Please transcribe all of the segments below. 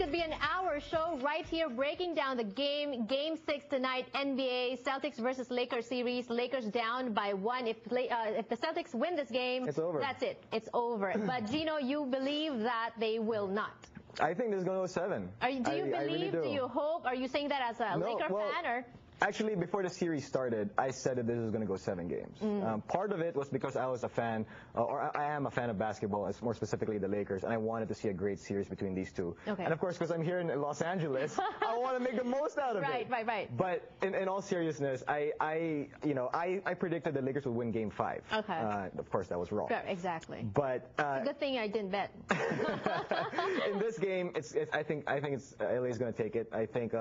could be an hour show right here breaking down the game. Game 6 tonight, NBA, Celtics versus Lakers series. Lakers down by 1. If the Celtics win this game, it's over. That's it. It's over. But Gino, you believe that they will not? I think this is going to go 7. Do you believe? I really do. You hope? Are you saying that as a Laker fan or? Actually, before the series started, I said that this was going to go 7 games. Part of it was because I was a fan, or I am a fan of basketball, more specifically the Lakers, and I wanted to see a great series between these two. Okay. And of course, because I'm here in Los Angeles, I want to make the most out of it. Right. But in all seriousness, I predicted the Lakers would win Game 5. Okay. Of course, that was wrong. Sure, exactly. But it's a good thing I didn't bet. In this game, I think it's LA is going to take it. I think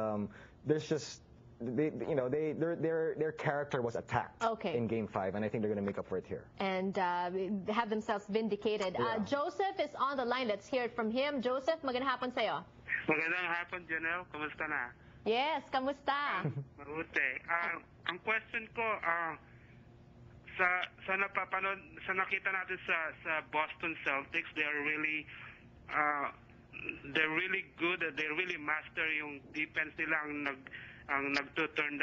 there's just. Their character was attacked in Game 5, and I think they're going to make up for it here. And have themselves vindicated. Yeah. Joseph is on the line. Let's hear it from him. Joseph, magandang hapon sa'yo. Magandang hapon, Janelle. Kamusta na? Yes, kamusta? Mabuti. Ang question ko, sa nakita natin sa Boston Celtics, they're really good. They really master yung defense nila ang nagto-turn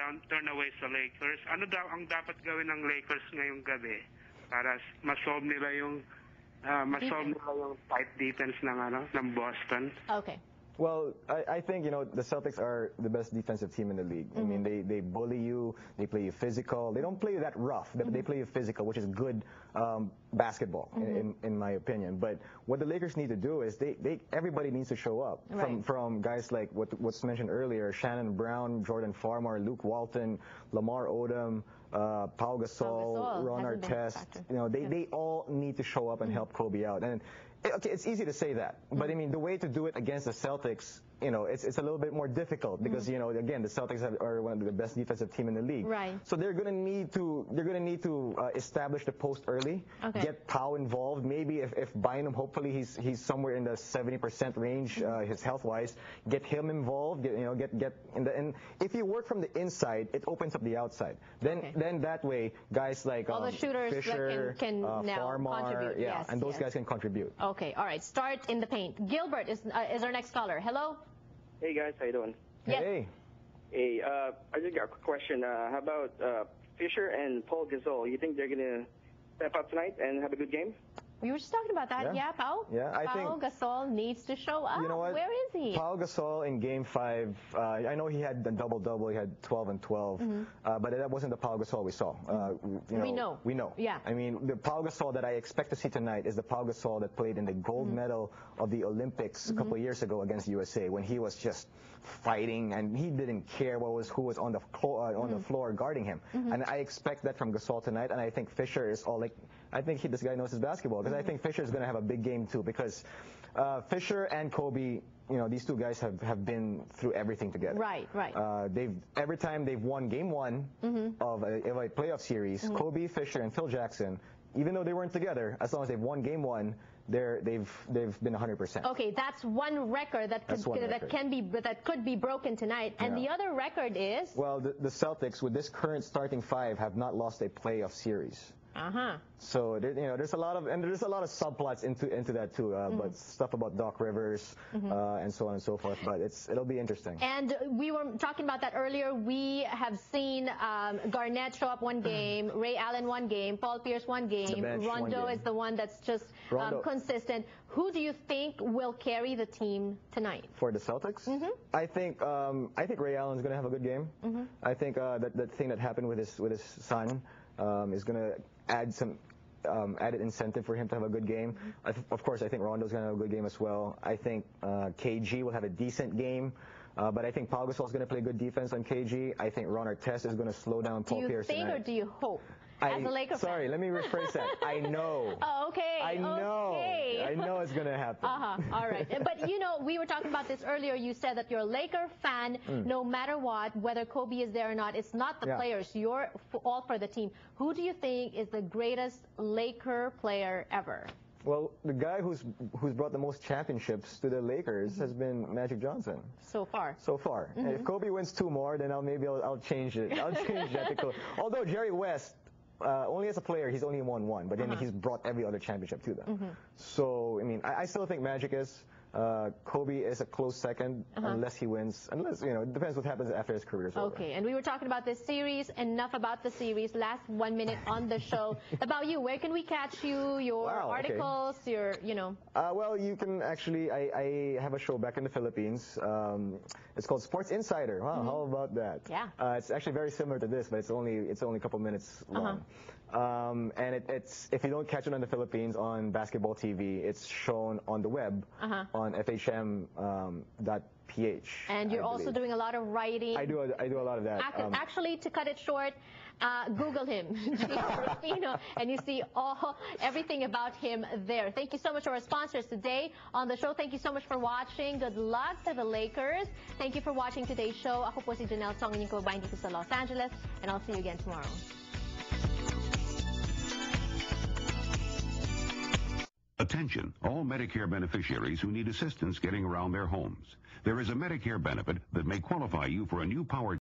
away sa Lakers. Ano daw ang dapat gawin ng Lakers ngayong gabi para ma-solve nila yung tight defense ng Boston? Okay. Well, I think, the Celtics are the best defensive team in the league. I mean, they bully you, they play you physical. They don't play you that rough. They play you physical, which is good basketball, in my opinion. But what the Lakers need to do is everybody needs to show up. Right. From guys like what's mentioned earlier, Shannon Brown, Jordan Farmar, Luke Walton, Lamar Odom, Pau Gasol, Ron Artest. They all need to show up and help Kobe out. And okay, it's easy to say that, but I mean the way to do it against the Celtics, it's a little bit more difficult because again the Celtics are one of the best defensive team in the league. Right. So they're gonna need to establish the post early, get Pau involved. Maybe if Bynum, hopefully he's somewhere in the 70% range, his health wise, get him involved. Get in the, and if you work from the inside, it opens up the outside. Then that way guys like all the shooters Fisher, can now Farmar, contribute. yeah, and those guys can contribute. Okay, all right. Start in the paint. Gilbert is our next caller. Hello. Hey guys, how you doing? Yes. Hey. I just got a quick question. How about Fisher and Paul Gasol? You think they're gonna step up tonight and have a good game? We were just talking about that. Yeah, Pau? Yeah, I think Pau Gasol needs to show up. You know what? Where is he? Pau Gasol in Game 5, I know he had the double-double. He had 12 and 12, but that wasn't the Pau Gasol we saw. We know. Yeah. I mean, the Pau Gasol that I expect to see tonight is the Pau Gasol that played in the gold medal of the Olympics a couple of years ago against USA, when he was just fighting and he didn't care who was on the floor guarding him. And I expect that from Gasol tonight, and I think Fisher is all like. I think this guy knows his basketball, because I think Fisher is going to have a big game too, because Fisher and Kobe, these two guys have been through everything together. Right. Every time they've won Game 1 of a playoff series, Kobe, Fisher, and Phil Jackson, even though they weren't together, as long as they've won Game 1, they've been 100%. Okay, that's one record that could be broken tonight, and the other record is. Well, the Celtics with this current starting 5 have not lost a playoff series. So there's a lot of subplots into that too, but stuff about Doc Rivers and so on and so forth. But it'll be interesting. And we were talking about that earlier. We have seen Garnett show up one game, Ray Allen one game, Paul Pierce one game. Rondo is the one that's just consistent. Who do you think will carry the team tonight for the Celtics? I think Ray Allen's going to have a good game. I think that thing that happened with his son is going to add some added incentive for him to have a good game. Of course, I think Rondo's going to have a good game as well. I think KG will have a decent game. But I think Pau Gasol's going to play good defense on KG. I think Ron Artest is going to slow down Paul Pierce tonight. Do you think or do you hope? As a Laker fan. Sorry, let me rephrase that. I know. Oh, okay. I know. Okay. I know it's going to happen. All right. But, we were talking about this earlier. You said that you're a Laker fan no matter what, whether Kobe is there or not. It's not the players. You're all for the team. Who do you think is the greatest Laker player ever? Well, the guy who's brought the most championships to the Lakers has been Magic Johnson. So far. And if Kobe wins 2 more, then I'll change it. I'll change that to Kobe. Although Jerry West, only as a player, he's only won 1, but then he's brought every other championship to them. So, I mean, I still think Magic is. Kobe is a close second unless he wins. Unless, it depends what happens after his career is over. Okay, and we were talking about this series. Enough about the series. Last 1 minute on the show. About you, where can we catch you? Your articles, your, Well, you can actually, I have a show back in the Philippines. It's called Sports Insider. Wow, how about that? Yeah. It's actually very similar to this, but it's only a couple minutes long. And it's if you don't catch it on the Philippines on basketball TV, it's shown on the web on FHM.ph. And you're also doing a lot of writing. I do a lot of that. Actually, to cut it short, Google him, Rufino, and you see everything about him there. Thank you so much to our sponsors today on the show. Thank you so much for watching. Good luck to the Lakers. Thank you for watching today's show. Ako po si Janelle Song, inyong kababayan dito sa Los Angeles, and I'll see you again tomorrow. Attention, all Medicare beneficiaries who need assistance getting around their homes. There is a Medicare benefit that may qualify you for a new power